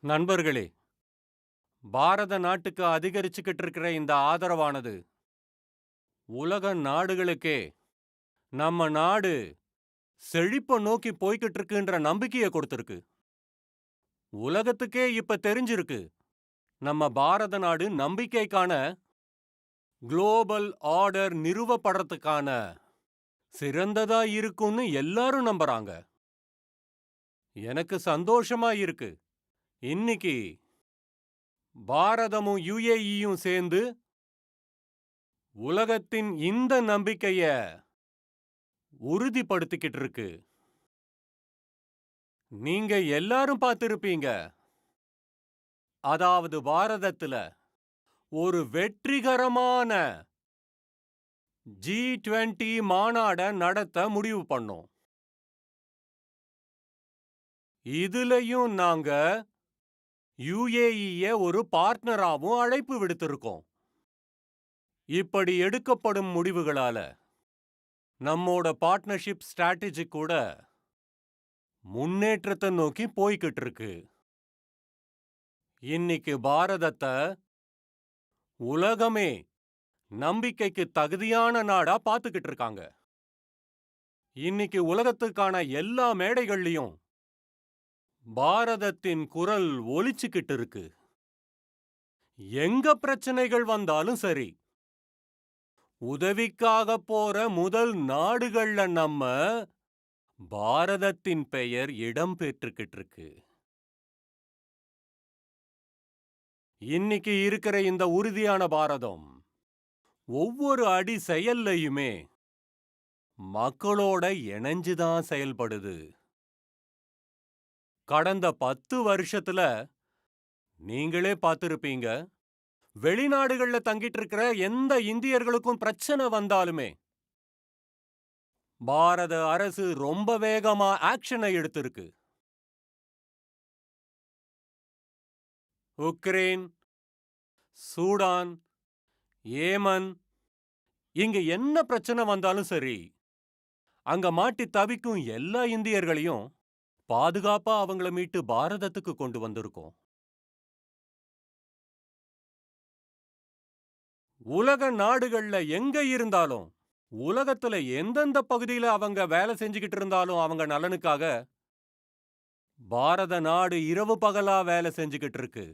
நண்பர்களே, பாரத நாட்டுக்கு அதிகரிச்சுக்கிட்டு இருக்கிற இந்த ஆதரவானது உலக நாடுகளுக்கே நம்ம நாடு செழிப்ப நோக்கி போய்கிட்டு இருக்குன்ற நம்பிக்கையை கொடுத்திருக்கு. உலகத்துக்கே இப்ப தெரிஞ்சிருக்கு, நம்ம பாரத நாடு நம்பிக்கைக்கான குளோபல் ஆர்டர் நிறுவப்படுறதுக்கான சிறந்ததா இருக்கும்னு எல்லாரும் நம்புறாங்க. எனக்கு சந்தோஷமா இருக்கு. இன்னைக்கு பாரதமும் யுஏஇயும் சேர்ந்து உலகத்தின் இந்த நம்பிக்கைய உறுதிப்படுத்திக்கிட்டு இருக்கு. நீங்க எல்லாரும் பார்த்திருப்பீங்க, அதாவது பாரதத்துல ஒரு வெற்றிகரமான G20 மாநாட நடத்த முடிவு பண்ணோம். இதுலயும் நாங்க யுஏஇய ஒரு பார்ட்னராவும் அழைப்பு விடுத்திருக்கோம். இப்படி எடுக்கப்படும் முடிவுகளால நம்மோட பார்ட்னர்ஷிப் ஸ்ட்ராட்டஜி கூட முன்னேற்றத்தை நோக்கி போய்கிட்டு இருக்கு. இன்னைக்கு பாரதத்தை உலகமே நம்பிக்கைக்கு தகுதியான நாடா பார்த்துக்கிட்டு இருக்காங்க. இன்னைக்கு உலகத்துக்கான எல்லா மேடைகள்லயும் பாரதத்தின் குரல் ஒலிச்சுக்கிட்டு இருக்கு. எங்க பிரச்சனைகள் வந்தாலும் சரி, உதவிக்காக போற முதல் நாடுகள்ல நம்ம பாரதத்தின் பெயர் இடம் பெற்றுக்கிட்டு இருக்கு. இன்னைக்கு இருக்கிற இந்த உறுதியான பாரதம் ஒவ்வொரு அடி செயல்லையுமே மக்களோட இணைஞ்சுதான் செயல்படுது. கடந்த 10 வருஷத்துல நீங்களே பார்த்திருப்பீங்க, வெளிநாடுகள்ல தங்கிட்டு இருக்கிற எந்த இந்தியர்களுக்கும் பிரச்சனை வந்தாலுமே பாரத அரசு ரொம்ப வேகமா ஆக்ஷனை எடுத்திருக்கு. உக்ரைன், சூடான், ஏமன், இங்க என்ன பிரச்சனை வந்தாலும் சரி, அங்க மாட்டி தவிக்கும் எல்லா இந்தியர்களையும் பாதுகாப்பா அவங்கள மீட்டு பாரதத்துக்கு கொண்டு வந்திருக்கோம். உலக நாடுகள்ல எங்க இருந்தாலும், உலகத்துல எந்தெந்த பகுதியில அவங்க வேலை செஞ்சுக்கிட்டு இருந்தாலும் அவங்க நலனுக்காக பாரத நாடு இரவு பகலா வேலை செஞ்சுக்கிட்டு இருக்கு.